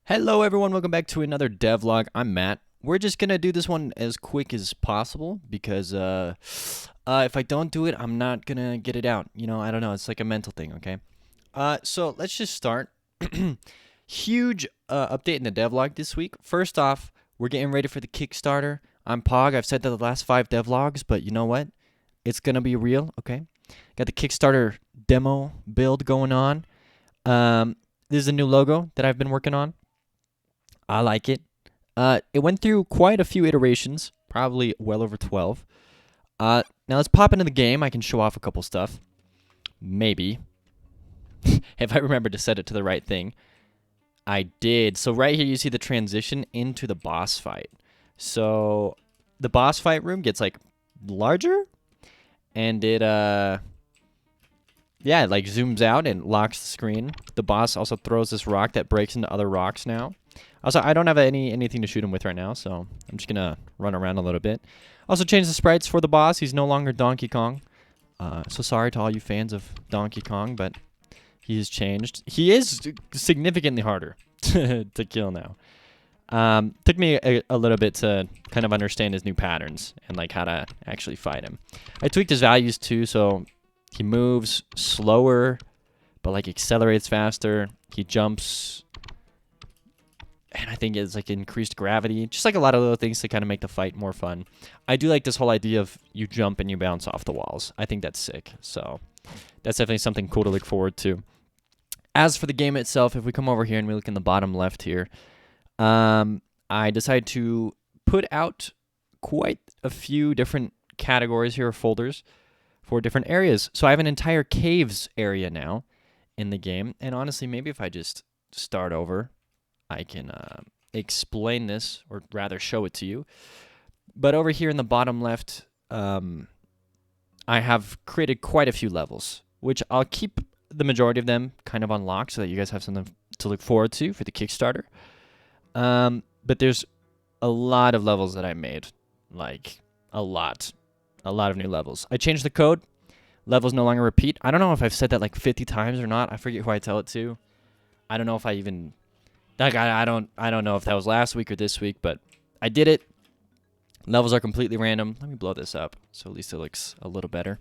Hello everyone, welcome back to another devlog. I'm Matt. We're just gonna do this one as quick as possible because if I don't do it, I'm not gonna get it out. You know, I don't know. It's like a mental thing, okay? So let's just start. Huge update in the devlog this week. First off, we're getting ready for the Kickstarter. I'm Pog. I've said that the last 5 devlogs, but you know what? It's gonna be real, okay? Got the Kickstarter demo build going on. This is a new logo that I've been working on. I like it. It went through quite a few iterations, probably well over 12. Now let's pop into the game. I can show off a couple stuff. Maybe. If I remember to set it to the right thing. I did. So right here you see the transition into the boss fight. So the boss fight room gets like larger and it yeah, it like zooms out and locks the screen. The boss also throws this rock that breaks into other rocks now. Also, I don't have anything to shoot him with right now, so I'm just gonna run around a little bit. Also changed the sprites for the boss. He's no longer Donkey Kong. So sorry to all you fans of Donkey Kong, but he has changed. He is significantly harder to kill now. Took me a little bit to kind of understand his new patterns and like how to actually fight him. I tweaked his values too, so he moves slower, but like accelerates faster. He jumps, and I think it's like increased gravity. Just like a lot of little things to kind of make the fight more fun. I do like this whole idea of you jump and you bounce off the walls. I think that's sick. So that's definitely something cool to look forward to. As for the game itself, if we come over here and we look in the bottom left here, I decided to put out quite a few different categories here, or folders, for different areas. So I have an entire caves area now in the game. And honestly, maybe if I just start over, I can explain this, or rather show it to you. But over here in the bottom left, I have created quite a few levels, which I'll keep the majority of them kind of unlocked so that you guys have something to look forward to for the Kickstarter. But there's a lot of levels that I made, like a lot of new levels. I changed the code. Levels no longer repeat. I don't know if I've said that like 50 times or not. I forget who I tell it to. I don't know if I even, like, I don't know if that was last week or this week, but I did it. Levels are completely random. Let me blow this up so at least it looks a little better.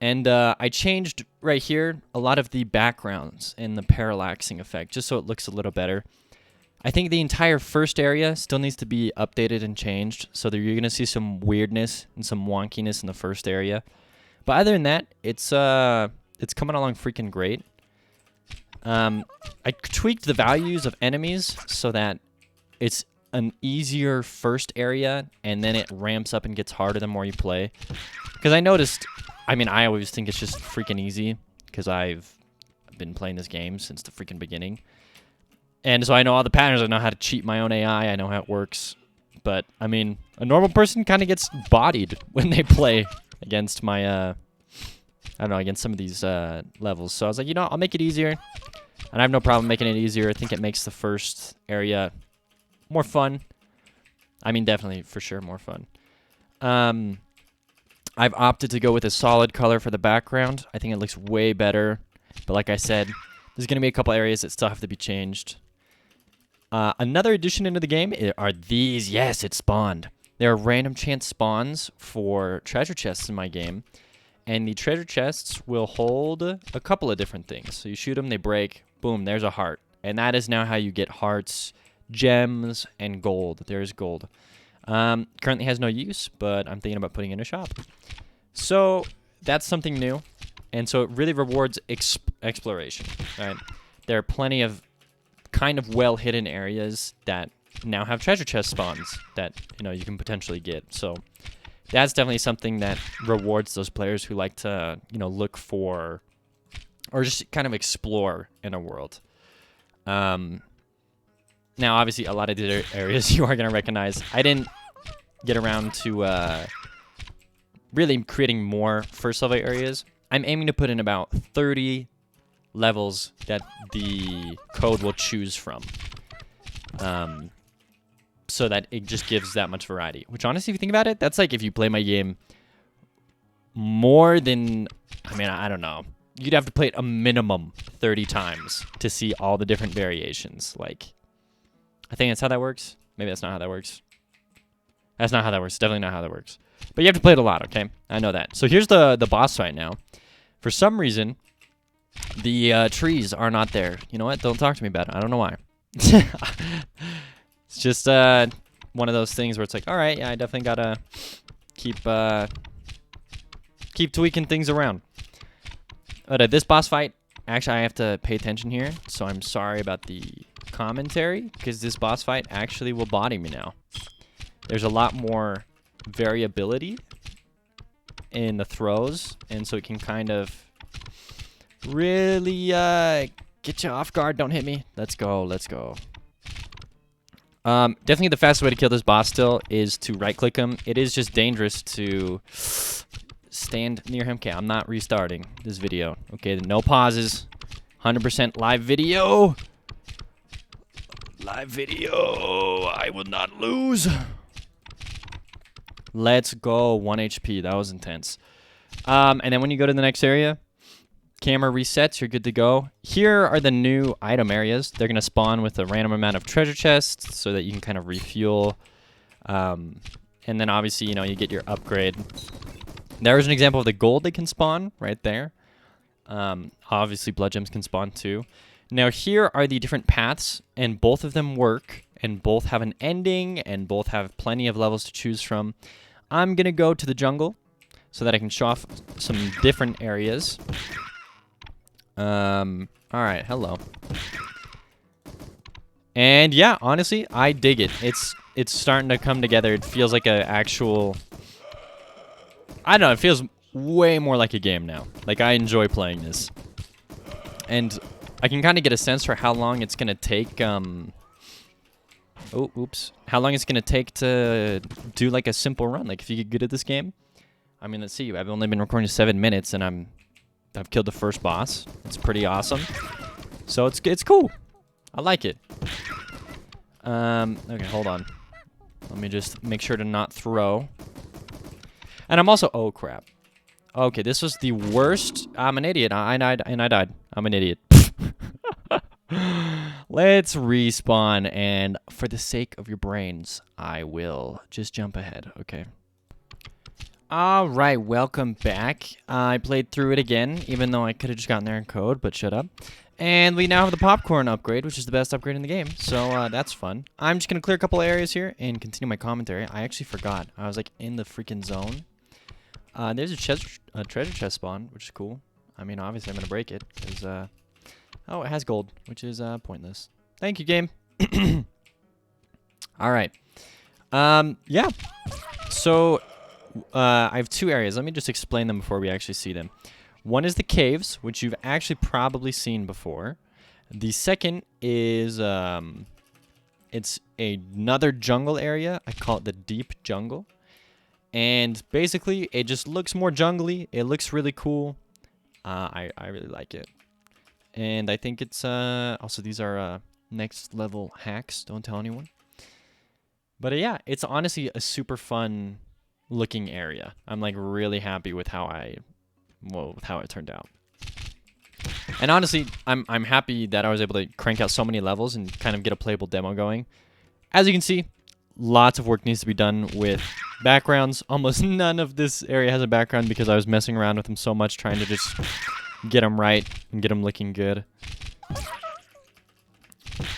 And I changed right here a lot of the backgrounds and the parallaxing effect just so it looks a little better. I think the entire first area still needs to be updated and changed, so that you're going to see some weirdness and some wonkiness in the first area. But other than that, it's coming along freaking great. I tweaked the values of enemies so that it's an easier first area, and then it ramps up and gets harder the more you play. Because I noticed, I mean, I always think it's just freaking easy, because I've been playing this game since the freaking beginning. And so I know all the patterns. I know how to cheat my own AI. I know how it works. But, I mean, a normal person kind of gets bodied when they play against my, I don't know, against some of these levels. So I was like, you know, I'll make it easier. And I have no problem making it easier. I think it makes the first area more fun. I mean, definitely, for sure, more fun. I've opted to go with a solid color for the background. I think it looks way better. But like I said, there's going to be a couple areas that still have to be changed. Another addition into the game are these. Yes, it spawned. There are random chance spawns for treasure chests in my game. And the treasure chests will hold a couple of different things. So you shoot them, they break, boom, there's a heart. And that is now how you get hearts, gems, and gold. There's gold. Currently has no use, but I'm thinking about putting it in a shop. So that's something new. And so it really rewards exploration. Right? There are plenty of kind of well-hidden areas that now have treasure chest spawns that, you know, you can potentially get. So that's definitely something that rewards those players who like to, you know, look for or just kind of explore in a world. Now, obviously, a lot of the areas you are going to recognize. I didn't get around to really creating more first-level areas. I'm aiming to put in about 30 levels that the code will choose from. So that it just gives that much variety. Which, honestly, if you think about it, that's like if you play my game more than, I mean, I don't know. You'd have to play it a minimum 30 times to see all the different variations. Like, I think that's how that works. Maybe that's not how that works. That's not how that works. Definitely not how that works. But you have to play it a lot, okay? I know that. So here's the boss fight now. For some reason, the trees are not there. You know what? Don't talk to me about it. I don't know why. It's just one of those things where it's like, all right, yeah, I definitely gotta keep tweaking things around. But this boss fight, actually, I have to pay attention here. So I'm sorry about the commentary, because this boss fight actually will body me now. There's a lot more variability in the throws, and so it can kind of really get you off guard. Don't hit me. Let's go. Let's go. Definitely the fastest way to kill this boss still is to right-click him. It is just dangerous to stand near him. Okay, I'm not restarting this video. Okay, no pauses. 100% live video. Live video. I will not lose. Let's go. 1 HP. That was intense. And then when you go to the next area, camera resets. You're good to go. Here are the new item areas. They're going to spawn with a random amount of treasure chests so that you can kind of refuel. And then obviously, you know, you get your upgrade. There's an example of the gold that can spawn right there. Obviously, blood gems can spawn too. Now, here are the different paths, and both of them work, and both have an ending, and both have plenty of levels to choose from. I'm going to go to the jungle so that I can show off some different areas. All right, hello. And yeah, honestly, I dig it. It's starting to come together. It feels like an actual... I don't know, it feels way more like a game now. Like, I enjoy playing this. And I can kind of get a sense for how long it's going to take, oh, oops. How long it's going to take to do, like, a simple run. Like, if you get good at this game. I mean, let's see. I've only been recording 7 minutes, and I've killed the first boss. It's pretty awesome. So, it's cool. I like it. Okay, hold on. Let me just make sure to not throw. And I'm also... Oh, crap. Okay, this was the worst. I'm an idiot. I died. I'm an idiot. Let's respawn. And for the sake of your brains, I will just jump ahead. Okay. All right. Welcome back. I played through it again, even though I could have just gotten there in code, but shut up. And we now have the popcorn upgrade, which is the best upgrade in the game. So that's fun. I'm just going to clear a couple areas here and continue my commentary. I actually forgot. I was like in the freaking zone. There's a treasure chest spawn, which is cool. I mean, obviously I'm going to break it. Because, oh, it has gold, which is pointless. Thank you, game. All right. Yeah. So, I have two areas. Let me just explain them before we actually see them. One is the caves, which you've actually probably seen before. The second is, it's another jungle area. I call it the deep jungle. And basically, it just looks more jungly. It looks really cool. I really like it. And I think it's, also these are next level hacks. Don't tell anyone. But yeah, it's honestly a super fun looking area. I'm like really happy with how how it turned out. And honestly, I'm happy that I was able to crank out so many levels and kind of get a playable demo going. As you can see, lots of work needs to be done with backgrounds. Almost none of this area has a background because I was messing around with them so much trying to just get them right and get them looking good.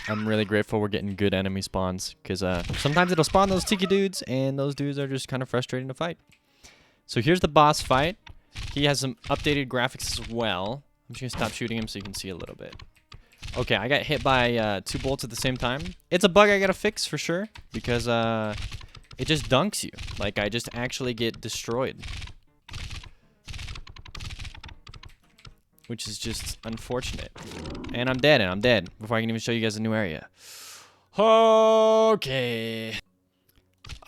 I'm really grateful we're getting good enemy spawns because sometimes it'll spawn those tiki dudes and those dudes are just kind of frustrating to fight. So here's the boss fight. He has some updated graphics as well. I'm just going to stop shooting him so you can see a little bit. Okay, I got hit by 2 bolts at the same time. It's a bug I gotta fix for sure because it just dunks you. Like, I just actually get destroyed. Which is just unfortunate. And I'm dead before I can even show you guys a new area. Okay.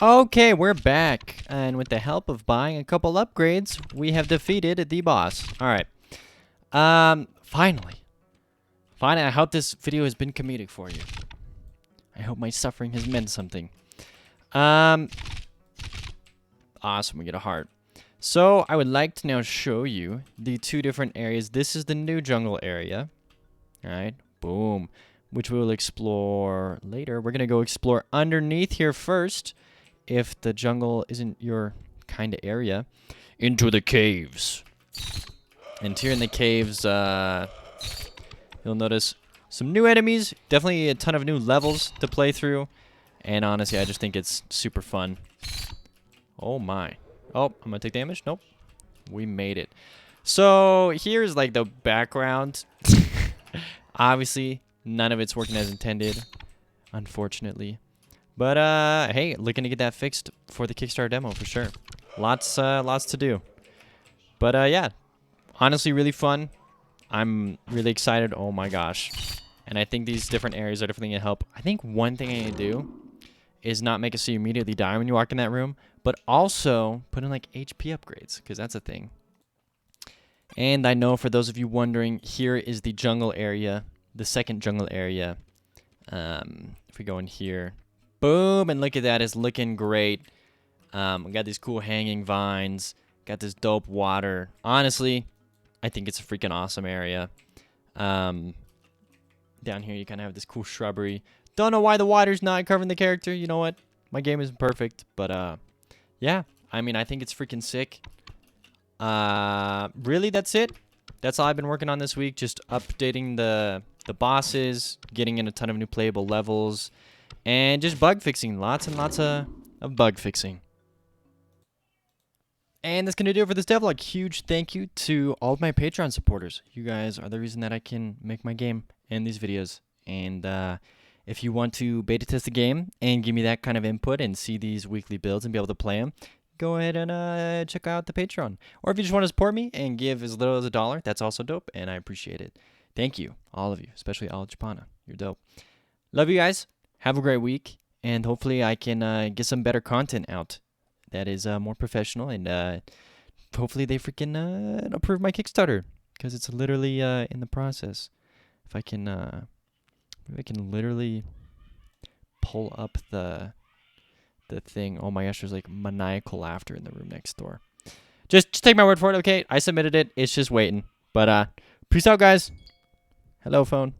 Okay, we're back. And with the help of buying a couple upgrades, we have defeated the boss. Alright. Finally. I hope this video has been comedic for you. I hope my suffering has meant something. Awesome, we get a heart. So, I would like to now show you the 2 different areas. This is the new jungle area. Alright, boom. which we will explore later. We're going to go explore underneath here first, if the jungle isn't your kind of area. Into the caves. And here in the caves, you'll notice some new enemies. Definitely a ton of new levels to play through. And honestly, I just think it's super fun. Oh my. Oh, I'm going to take damage? Nope. We made it. So here's like the background. Obviously, none of it's working as intended, unfortunately. But hey, looking to get that fixed for the Kickstarter demo for sure. Lots to do. But yeah, honestly, really fun. I'm really excited. Oh my gosh. And I think these different areas are definitely gonna help. I think one thing I need to do is not make it so you immediately die when you walk in that room, but also put in like HP upgrades, because that's a thing. And I know for those of you wondering, here is the jungle area, the second jungle area. If we go in here, boom, and look at that, it's looking great. We got these cool hanging vines, got this dope water. Honestly, I think it's a freaking awesome area. Down here, you kind of have this cool shrubbery. Don't know why the water's not covering the character. You know what? My game isn't perfect, but yeah. I mean, I think it's freaking sick. Really, that's it. That's all I've been working on this week. Just updating the bosses, getting in a ton of new playable levels, and just bug fixing. Lots and lots of bug fixing. And that's going to do it for this devlog. Huge thank you to all of my Patreon supporters. You guys are the reason that I can make my game and these videos. And if you want to beta test the game and give me that kind of input and see these weekly builds and be able to play them, go ahead and check out the Patreon. Or if you just want to support me and give as little as $1, that's also dope, and I appreciate it. Thank you, all of you, especially Al Japana. You're dope. Love you guys. Have a great week, and hopefully I can get some better content out that is more professional, and hopefully they freaking approve my Kickstarter, because it's literally in the process. If I can, maybe I can literally pull up the thing. Oh my gosh, there's like maniacal laughter in the room next door. Just take my word for it, okay? I submitted it. It's just waiting. But peace out, guys. Hello, phone.